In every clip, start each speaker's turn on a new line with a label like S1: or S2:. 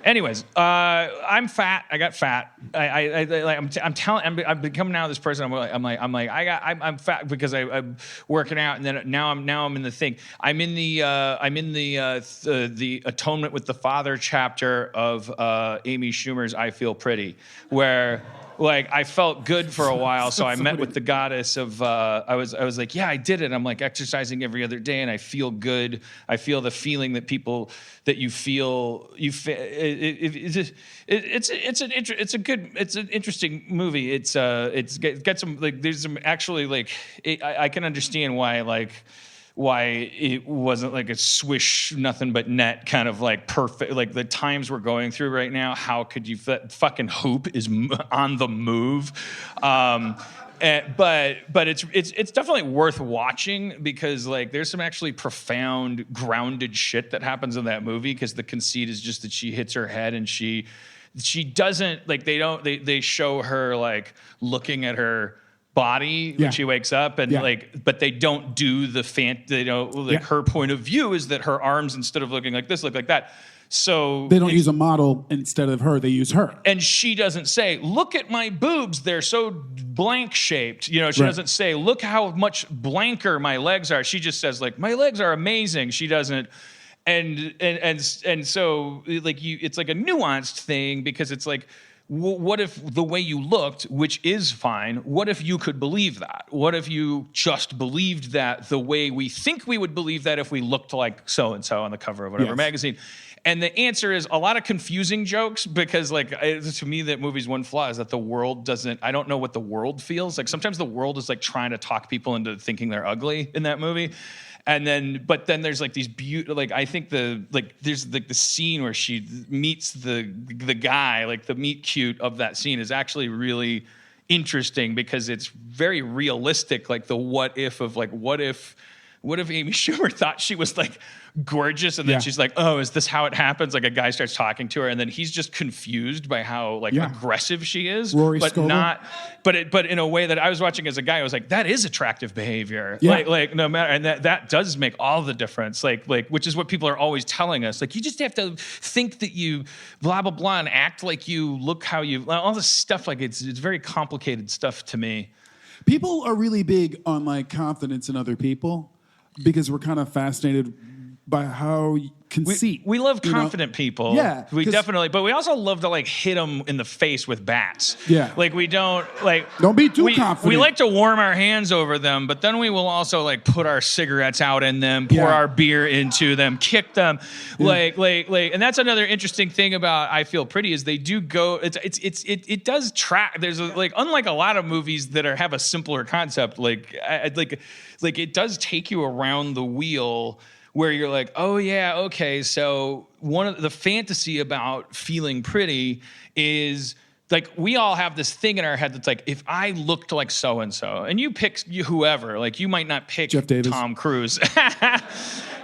S1: Anyways, I'm fat. I got fat. I'm becoming now this person. I'm fat because I'm working out, and then now I'm in the thing. I'm in the Atonement with the Father chapter of Amy Schumer's I Feel Pretty, where like I felt good for a while, so I met with the goddess of I was like, yeah, I did it. I'm like exercising every other day and I feel good. I feel the feeling that you feel it's an interesting movie. It's got some like there's some actually like I can understand why it wasn't like a swish, nothing but net kind of like perfect, like the times we're going through right now. How could you fucking hoop is on the move. But it's definitely worth watching because like there's some actually profound grounded shit that happens in that movie because the conceit is just that she hits her head and she doesn't like, they show her like looking at her body when she wakes up and like, but they don't do her point of view is that her arms, instead of looking like this, look like that. So
S2: they don't use a model instead of her, they use her.
S1: And she doesn't say, look at my boobs, they're so blank shaped. She doesn't say, look how much blanker my legs are. She just says like, my legs are amazing. She doesn't. And so like it's like a nuanced thing because it's like, what if the way you looked, which is fine, what if you could believe that? What if you just believed that the way we think we would believe that if we looked like so-and-so on the cover of whatever magazine? And the answer is a lot of confusing jokes because like, to me, that movie's one flaw is that the world I don't know what the world feels like. Sometimes the world is like trying to talk people into thinking they're ugly in that movie. But then there's like these I think there's like the scene where she meets the guy, like the meet cute of that scene is actually really interesting because it's very realistic. Like the what if of like, what if Amy Schumer thought she was like gorgeous and then she's like, oh, is this how it happens? Like a guy starts talking to her and then he's just confused by how like aggressive she is, but in a way that I was watching as a guy, I was like, that is attractive behavior. Like no matter, and that does make all the difference. Like which is what people are always telling us. Like you just have to think that you blah blah blah and act like you look how you all this stuff. Like it's very complicated stuff to me.
S2: People are really big on like confidence in other people because we're kind of fascinated by how conceit.
S1: We love confident people.
S2: Yeah.
S1: We definitely, but we also love to like hit them in the face with bats.
S2: Yeah.
S1: Like we don't
S2: be too confident.
S1: We like to warm our hands over them, but then we will also like put our cigarettes out in them, pour our beer into them, kick them. Like, and that's another interesting thing about I Feel Pretty is they do go, it does track. There's unlike a lot of movies that have a simpler concept, like it does take you around the wheel where you're like, oh yeah, okay, so one of the fantasy about feeling pretty is like we all have this thing in our head that's like, if I looked like so-and-so, and you pick whoever, like you might not pick
S2: Jeff Davis.
S1: Tom Cruise.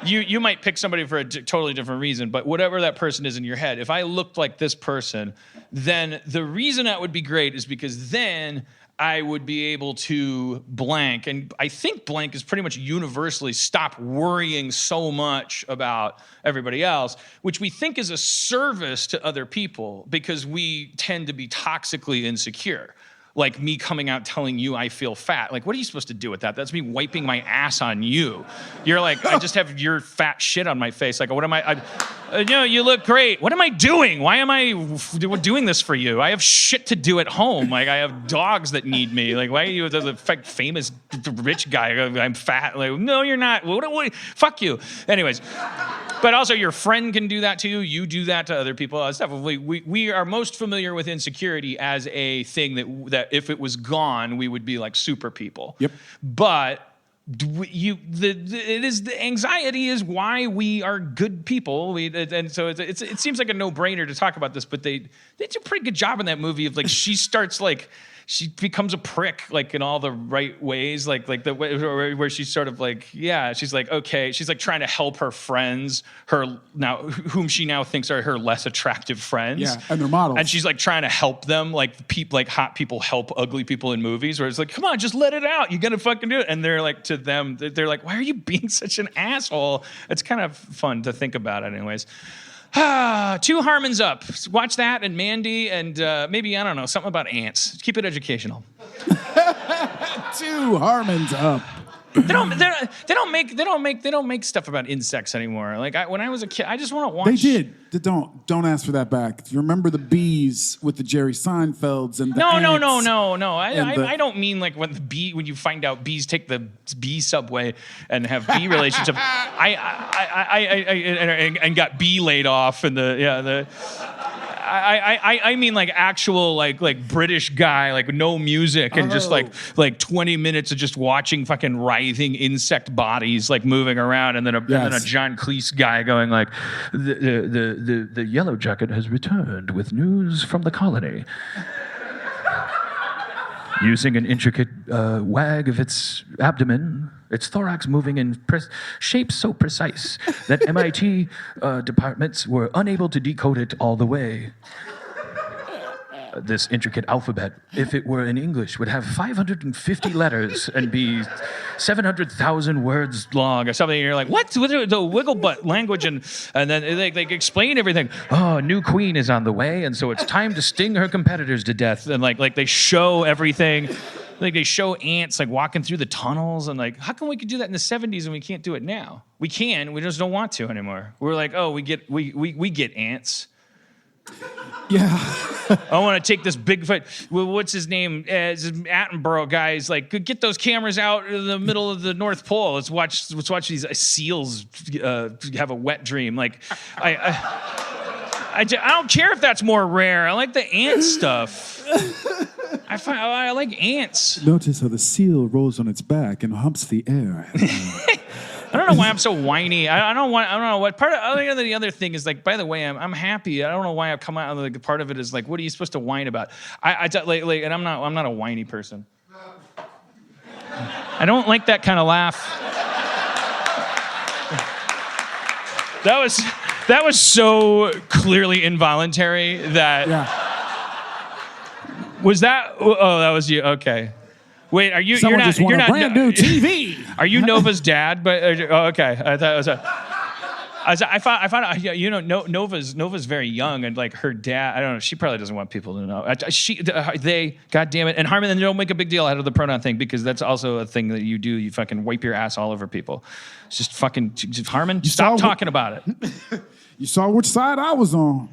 S1: You might pick somebody for a totally different reason, but whatever that person is in your head, if I looked like this person, then the reason that would be great is because then I would be able to blank. And I think blank is pretty much universally stop worrying so much about everybody else, which we think is a service to other people because we tend to be toxically insecure. Like me coming out telling you I feel fat. Like, what are you supposed to do with that? That's me wiping my ass on you. You're like, I just have your fat shit on my face. Like, what am I you look great. What am I doing? Why am I doing this for you? I have shit to do at home. Like, I have dogs that need me. Like, why are you a famous rich guy? I'm fat. Like, no, you're not. What? Fuck you. Anyways. But also your friend can do that to you. You do that to other people. We are most familiar with insecurity as a thing that if it was gone, we would be like super people.
S2: Yep.
S1: But the anxiety is why we are good people. And so it seems like a no-brainer to talk about this, but they do a pretty good job in that movie of like she starts like. She becomes a prick, like in all the right ways, like the way where she's sort of like, she's like, okay, she's like trying to help her friends, whom she now thinks are her less attractive friends,
S2: and their models,
S1: and she's like trying to help them, like hot people help ugly people in movies, where it's like, come on, just let it out, you gotta fucking do it, and they're like to them, they're like, why are you being such an asshole? It's kind of fun to think about, anyways. Two Harmons up. Watch that and Mandy and maybe, I don't know, something about ants. Keep it educational.
S2: Two Harmons up.
S1: They don't make stuff about insects anymore. Like when I was a kid, I just want to watch.
S2: They did. Don't ask for that back. Do you remember the bees with the Jerry Seinfelds and the ants?
S1: No. I don't mean like when you find out bees take the bee subway and have bee relationships. And got bee laid off and I mean like actual like British guy, like no music and just like 20 minutes of just watching fucking writhing insect bodies like moving around, and then a John Cleese guy going like the yellow jacket has returned with news from the colony. Using an intricate wag of its abdomen, its thorax moving in shapes so precise that MIT departments were unable to decode it all the way. This intricate alphabet, if it were in English, would have 550 letters and be 700,000 words long or something. And you're like, what? The wiggle butt language, and then they explain everything. Oh, new queen is on the way, and so it's time to sting her competitors to death. And like they show everything. Like they show ants like walking through the tunnels, and like, how come we could do that in the 70s and we can't do it now? We can, we just don't want to anymore. We're like, oh, we get ants.
S2: Yeah.
S1: I want to take this Bigfoot. What's his name? This Attenborough guy is like, get those cameras out in the middle of the North Pole. Let's watch these seals have a wet dream. Like, I don't care if that's more rare. I like the ant stuff. I like ants.
S2: Notice how the seal rolls on its back and humps the air.
S1: I don't know why I'm so whiny. I don't know what part of the other thing is like. By the way, I'm happy. I don't know why I've come out. Like part of it is like, what are you supposed to whine about? And I'm not a whiny person. I don't like that kind of laugh. That was so clearly involuntary. That was that. Oh, that was you. Okay. Wait, are you?
S2: Someone
S1: you're not.
S2: Just won
S1: You're
S2: a
S1: not.
S2: brand new TV.
S1: Are you Nova's dad? But okay, I thought it was I found out. You know, Nova's very young, and like her dad. I don't know. She probably doesn't want people to know. They. God damn it. And Harmon, then don't make a big deal out of the pronoun thing, because that's also a thing that you do. You fucking wipe your ass all over people. It's just fucking Harmon. Stop talking about it.
S2: You saw which side I was on.